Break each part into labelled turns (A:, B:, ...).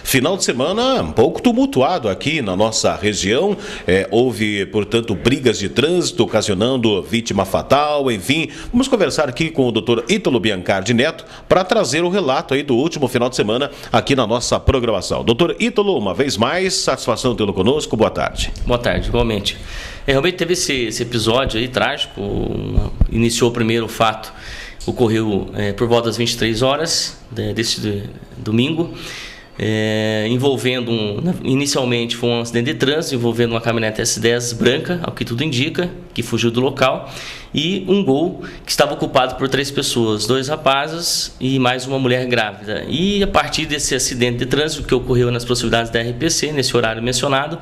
A: Final de semana um pouco tumultuado aqui na nossa região. Houve, portanto, brigas de trânsito ocasionando vítima fatal, enfim. Vamos conversar aqui com o Dr. Ítalo Biancardi Neto para trazer o relato aí do último final de semana aqui na nossa programação. Dr. Ítalo, uma vez mais, satisfação tê-lo conosco. Boa tarde.
B: Boa tarde, igualmente. Realmente teve esse episódio aí trágico. Iniciou primeiro o fato, ocorreu por volta das 23 horas deste domingo, envolvendo inicialmente foi um acidente de trânsito envolvendo uma caminhonete S10 branca, ao que tudo indica, que fugiu do local, e um Gol que estava ocupado por 3 pessoas, 2 rapazes e mais uma mulher grávida. E a partir desse acidente de trânsito que ocorreu nas proximidades da RPC, nesse horário mencionado,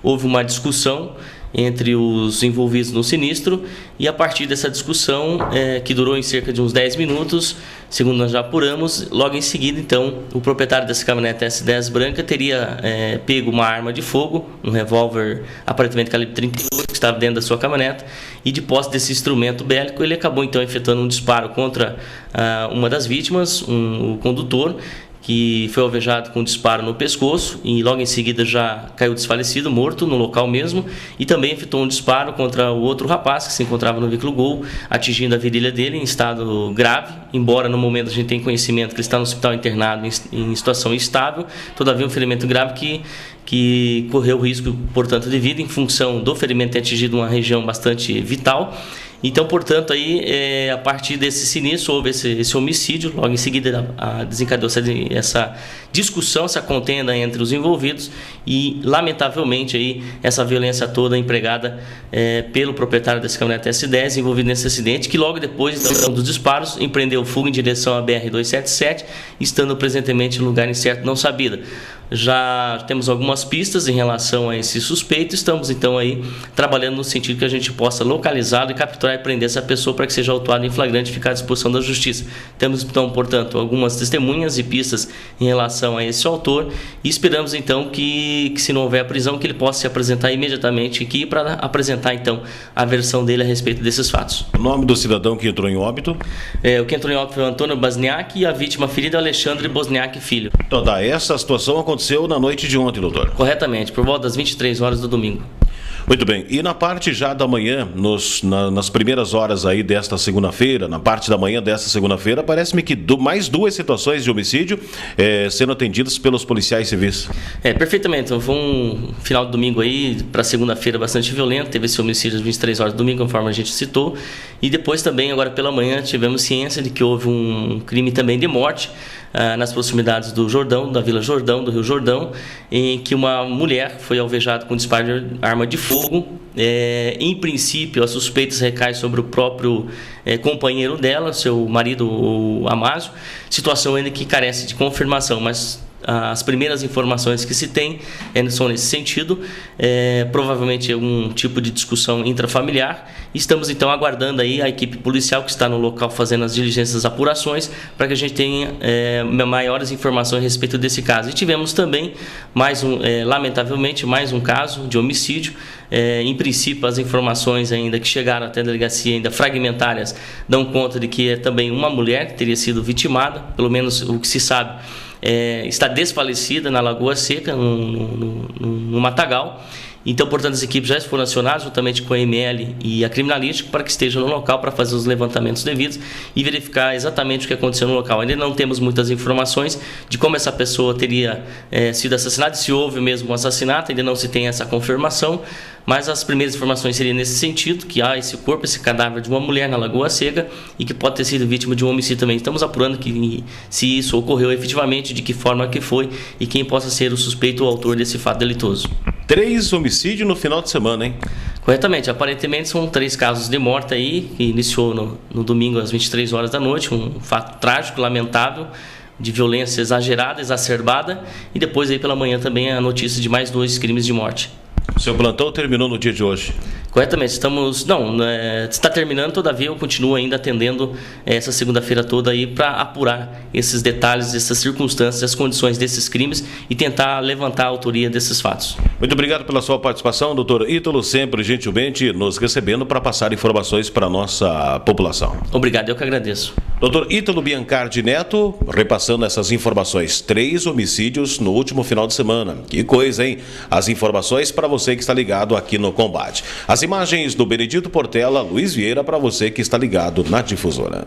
B: houve uma discussão entre os envolvidos no sinistro, e a partir dessa discussão, que durou em cerca de uns 10 minutos, segundo nós já apuramos, logo em seguida, então, o proprietário dessa caminhonete S10 branca teria pego uma arma de fogo, um revólver aparentemente calibre 38, que estava dentro da sua caminhonete, e de posse desse instrumento bélico, ele acabou então efetuando um disparo contra uma das vítimas, o condutor, que foi alvejado com um disparo no pescoço e logo em seguida já caiu desfalecido, morto no local mesmo, e também efetuou um disparo contra o outro rapaz que se encontrava no veículo Gol, atingindo a virilha dele em estado grave, embora no momento a gente tenha conhecimento que ele está no hospital internado em situação estável, todavia um ferimento grave que correu risco, portanto, de vida em função do ferimento ter atingido uma região bastante vital. Então, portanto, aí, a partir desse sinistro, houve esse homicídio. Logo em seguida, desencadeou-se essa discussão, essa contenda entre os envolvidos e, lamentavelmente, aí, essa violência toda empregada pelo proprietário desse caminhonete S10 envolvido nesse acidente, que logo depois então, dos disparos empreendeu fuga em direção à BR-277, estando presentemente em lugar incerto não sabido. Já temos algumas pistas em relação a esse suspeito, estamos então aí trabalhando no sentido que a gente possa localizá-lo e capturar e prender essa pessoa para que seja autuado em flagrante e ficar à disposição da justiça. Temos então, portanto, algumas testemunhas e pistas em relação a esse autor e esperamos então que se não houver prisão, que ele possa se apresentar imediatamente aqui para apresentar então a versão dele a respeito desses fatos.
A: O nome do cidadão que entrou em óbito?
B: O que entrou em óbito foi o Antônio Bosniak e a vítima ferida é Alexandre Bosniak Filho.
A: Então, essa situação aconteceu na noite de ontem, doutor?
B: Corretamente, por volta das 23 horas do domingo.
A: Muito bem, e na parte já da manhã, nas primeiras horas aí desta segunda-feira, na parte da manhã desta segunda-feira, parece-me que mais 2 situações de homicídio sendo atendidas pelos policiais civis.
B: Perfeitamente, então, foi um final de domingo aí para segunda-feira bastante violento, teve esse homicídio às 23 horas do domingo, conforme a gente citou, e depois também, agora pela manhã, tivemos ciência de que houve um crime também de morte, nas proximidades do Jordão, da Vila Jordão, do Rio Jordão, em que uma mulher foi alvejada com disparo de arma de fogo. Em princípio, as suspeitas recaem sobre o próprio companheiro dela, seu marido, o Amásio, situação ainda que carece de confirmação, mas as primeiras informações que se tem são nesse sentido, provavelmente um tipo de discussão intrafamiliar. Estamos então aguardando aí a equipe policial que está no local fazendo as diligências, apurações, para que a gente tenha maiores informações a respeito desse caso. E tivemos também lamentavelmente mais um caso de homicídio. Em princípio, as informações ainda que chegaram até a delegacia, ainda fragmentárias, dão conta de que é também uma mulher que teria sido vitimada, pelo menos o que se sabe. Está desfalecida na Lagoa Seca, no matagal. Então, portanto, as equipes já foram acionadas juntamente com a ML e a criminalística para que estejam no local para fazer os levantamentos devidos e verificar exatamente o que aconteceu no local. Ainda não temos muitas informações de como essa pessoa teria sido assassinada, se houve mesmo um assassinato, ainda não se tem essa confirmação, mas as primeiras informações seriam nesse sentido, que há esse corpo, esse cadáver de uma mulher na Lagoa Seca e que pode ter sido vítima de um homicídio também. Estamos apurando se isso ocorreu efetivamente, de que forma que foi e quem possa ser o suspeito ou autor desse fato delitoso.
A: 3 homicídios no final de semana, hein?
B: Corretamente, aparentemente são 3 casos de morte aí, que iniciou no domingo às 23 horas da noite, um fato trágico, lamentável, de violência exagerada, exacerbada, e depois aí pela manhã também a notícia de mais 2 crimes de morte.
A: Seu plantão terminou no dia de hoje?
B: Corretamente, está terminando, todavia eu continuo ainda atendendo essa segunda-feira toda aí para apurar esses detalhes, essas circunstâncias, as condições desses crimes e tentar levantar a autoria desses fatos.
A: Muito obrigado pela sua participação, doutor Ítalo, sempre gentilmente nos recebendo para passar informações para a nossa população.
B: Obrigado, eu que agradeço.
A: Doutor Ítalo Biancardi Neto, repassando essas informações. 3 homicídios no último final de semana. Que coisa, hein? As informações para você que está ligado aqui no Combate. As imagens do Benedito Portela, Luiz Vieira, para você que está ligado na Difusora.